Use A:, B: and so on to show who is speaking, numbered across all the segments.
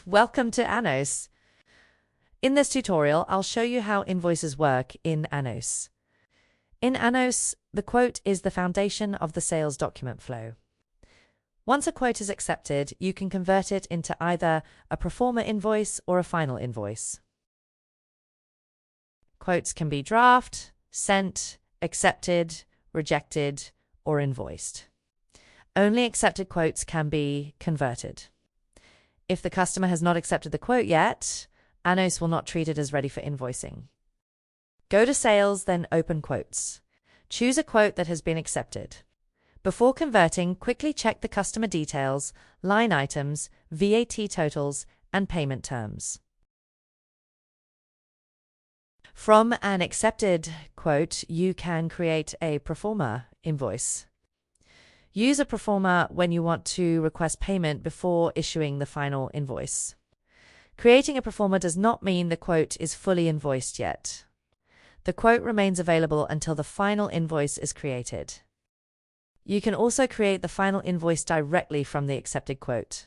A: Welcome to Anos. In this tutorial, I'll show you how invoices work in Anos. In Anos, the quote is the foundation of the sales document flow. Once a quote is accepted, you can convert it into either a proforma invoice or a final invoice. Quotes can be draft, sent, accepted, rejected, or invoiced. Only accepted quotes can be converted. If the customer has not accepted the quote yet, Anos will not treat it as ready for invoicing. Go to Sales, then Open Quotes. Choose a quote that has been accepted. Before converting, quickly check the customer details, line items, VAT totals, and payment terms. From an accepted quote, you can create a proforma invoice. Use a proforma when you want to request payment before issuing the final invoice. Creating a proforma does not mean the quote is fully invoiced yet. The quote remains available until the final invoice is created. You can also create the final invoice directly from the accepted quote.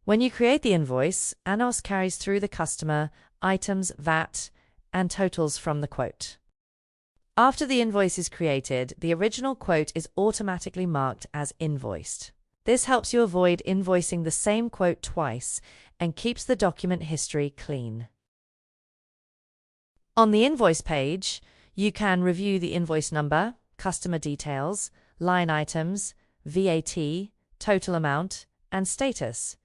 A: When you create the invoice, Anos carries through the customer, items, VAT, and totals from the quote. After the invoice is created, the original quote is automatically marked as invoiced. This helps you avoid invoicing the same quote twice and keeps the document history clean. On the invoice page, you can review the invoice number, customer details, line items, VAT, total amount, and status.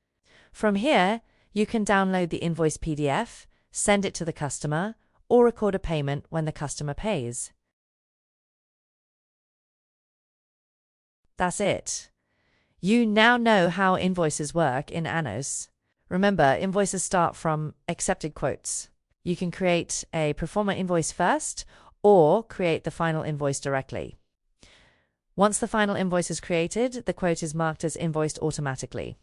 A: From here, you can download the invoice PDF, send it to the customer, or record a payment when the customer pays. That's it. You now know how invoices work in Anos. Remember, invoices start from accepted quotes. You can create a proforma invoice first, or create the final invoice directly. Once the final invoice is created, the quote is marked as invoiced automatically.